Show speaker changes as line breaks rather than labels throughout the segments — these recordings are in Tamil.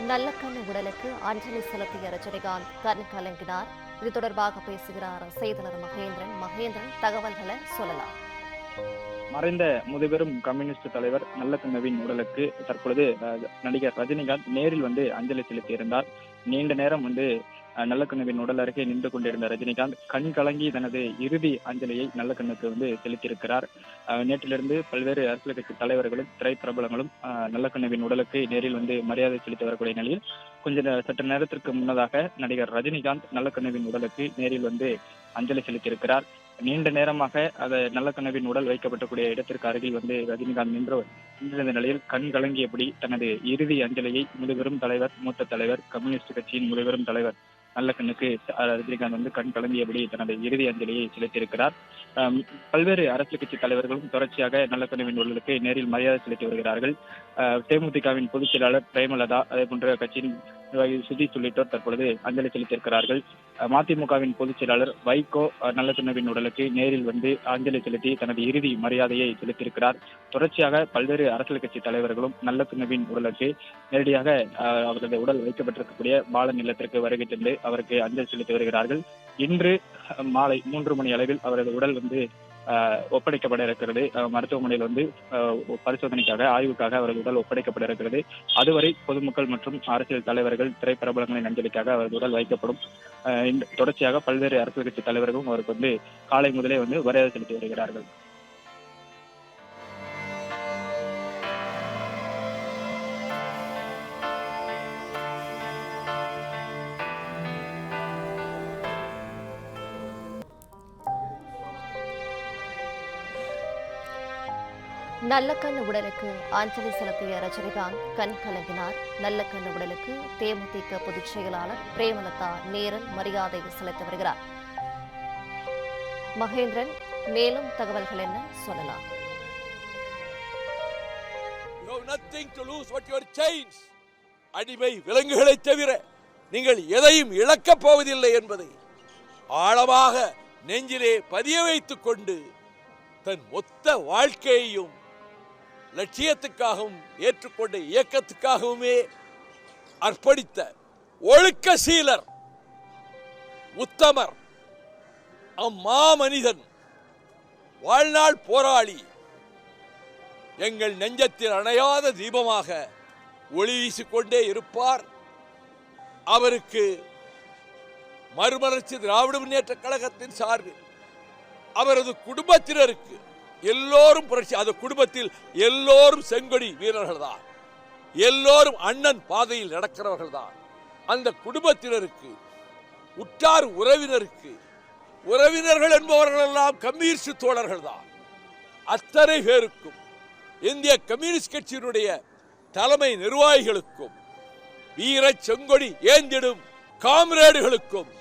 நல்லக்கண்ணு உடலுக்கு அஞ்சலி செலுத்திய ரஜினிகாந்த் கண் கலங்கினார். இது தொடர்பாக பேசுகிறார் செய்தியாளர் மகேந்திரன். தகவல்களை சொல்லலாம்.
மறைந்த முதுபெரும் கம்யூனிஸ்ட் தலைவர் நல்லக்கண்ணுவின் உடலுக்கு தற்பொழுது நடிகர் ரஜினிகாந்த் நேரில் அஞ்சலி செலுத்தியிருந்தார். நீண்ட நேரம் நல்லக்கண்ணுவின் உடல் அருகே நின்று கொண்டிருந்த ரஜினிகாந்த் கண் கலங்கி தனது இறுதி அஞ்சலியை நல்லக்கண்ணுக்கு செலுத்தியிருக்கிறார். நேற்றிலிருந்து பல்வேறு அரசியல் கட்சி தலைவர்களும் திரைப்பிரபலங்களும் நல்லக்கண்ணுவின் உடலுக்கு நேரில் மரியாதை செலுத்தி வரக்கூடிய நிலையில் சற்று நேரத்திற்கு முன்னதாக நடிகர் ரஜினிகாந்த் நல்லக்கண்ணுவின் உடலுக்கு நேரில் அஞ்சலி செலுத்தியிருக்கிறார். நீண்ட நேரமாக நல்லக்கண்ணுவின் உடல் வைக்கப்பட்டக்கூடிய இடத்திற்கு அருகில் ரஜினிகாந்த் நின்றிருந்த நிலையில் கண் கலங்கியபடி தனது இறுதி அஞ்சலியை முதுபெரும் தலைவர், மூத்த தலைவர், கம்யூனிஸ்ட் கட்சியின் முதுபெரும் தலைவர் நல்லக்கண்ணுக்கு ரஜினிகாந்த் கண் கலங்கியபடி தனது இறுதி அஞ்சலியை செலுத்தியிருக்கிறார். பல்வேறு அரசியல் கட்சி தலைவர்களும் தொடர்ச்சியாக நல்லக்கண்ணுவின் உடலுக்கு நேரில் மரியாதை செலுத்தி வருகிறார்கள். தேமுதிகவின் பொதுச் செயலாளர் பிரேமலதா, அதே போன்ற கட்சியின் நிர்வாகி சுதீஷ் உள்ளிட்டோர் தற்பொழுது அஞ்சலி செலுத்தியிருக்கிறார்கள். மதிமுகவின் பொதுச் செயலாளர் வைகோ நல்லக்கண்ணுவின் உடலுக்கு நேரில் அஞ்சலி செலுத்தி தனது இறுதி மரியாதையை செலுத்தியிருக்கிறார். தொடர்ச்சியாக பல்வேறு அரசியல் கட்சி தலைவர்களும் நல்லக்கண்ணுவின் உடலுக்கு நேரடியாக அவரது உடல் வைக்கப்பட்டிருக்கக்கூடிய பாலன் இல்லத்திற்கு வருகை தந்து அவருக்கு அஞ்சலி செலுத்தி வருகிறார்கள். இன்று மாலை 3 மணி அளவில் அவரது உடல் ஒப்படைக்கப்பட இருக்கிறது. மருத்துவமனையில் பரிசோதனைக்காக, ஆய்வுக்காக அவரது உடல் ஒப்படைக்கப்பட இருக்கிறது. அதுவரை பொதுமக்கள் மற்றும் அரசியல் தலைவர்கள், திரைப்பிரபலங்களின் அஞ்சலிக்காக அவரது உடல் வைக்கப்படும். தொடர்ச்சியாக பல்வேறு அரசியல் கட்சி தலைவர்களும் அவருக்கு காலை முதலே மரியாதை செலுத்தி வருகிறார்கள்.
நல்லக்கண்ணு உடலுக்கு அஞ்சலி செலுத்திய ரஜினிகாந்த் கண் கலங்கினார். நல்லக்கண்ணு உடலுக்கு தேமுதிக பொதுச் செயலாளர் பிரேமலதா நேரில் மரியாதை செலுத்தி வருகிறார். மகேந்திரன், மேலும் தகவல்கள் என்ன சொல்லலாம்?
அடிமை விலங்குகளை தவிர நீங்கள் எதையும் இழக்கப் போவதில்லை என்பதை ஆழமாக நெஞ்சிலே பதிய வைத்துக் கொண்டு தன் மொத்த வாழ்க்கையையும் லட்சியத்துக்காகவும் ஏற்றுக்கொண்ட இயக்கத்துக்காகவுமே அர்ப்பணித்த ஒழுக்க சீலர், உத்தமர், அம்மாமனிதன், வாழ்நாள் போராளி, எங்கள் நெஞ்சத்தில் அணையாத தீபமாக ஒளி வீசிக்கொண்டே இருப்பார். அவருக்கு மறுமலர்ச்சி திராவிட முன்னேற்ற கழகத்தின் சார்பில் அவரது குடும்பத்தினருக்கு எல்லோரும் புரட்சி, அந்த குடும்பத்தில் எல்லோரும் செங்கொடி வீரர்கள் தான், எல்லோரும் அண்ணன் பாதையில் நடக்கிறவர்கள் தான். அந்த குடும்பத்தினருக்கு, உற்றார் உறவினருக்கு, உறவினர்கள் என்பவர்கள் எல்லாம் கம்யூனிஸ்ட் தோழர்கள் தான். அத்தனை பேருக்கும், இந்திய கம்யூனிஸ்ட் கட்சியினுடைய தலைமை நிர்வாகிகளுக்கும், வீர செங்கொடி ஏந்திடும் காம்ரேடுகளுக்கும்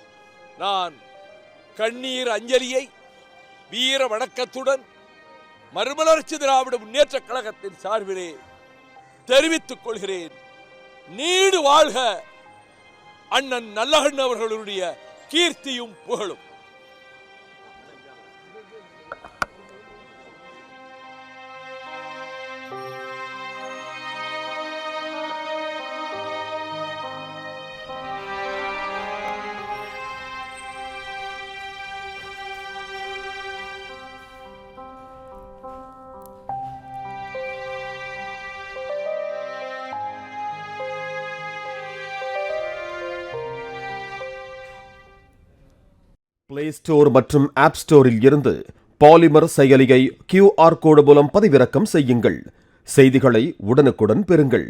நான் கண்ணீர் அஞ்சலியை வீர வணக்கத்துடன் மறுமலர்ச்சி திராவிட முன்னேற்ற கழகத்தின் சார்பிலே தெரிவித்துக் கொள்கிறேன். நீடு வாழ்க அண்ணன் நல்லகண்ணு அவர்களுடைய கீர்த்தியும் புகழும்.
பிளே ஸ்டோர் மற்றும் ஆப் ஸ்டோரில் இருந்து பாலிமர் செயலியை QR கோடு மூலம் பதிவிறக்கம் செய்யுங்கள். செய்திகளை உடனுக்குடன் பெறுங்கள்.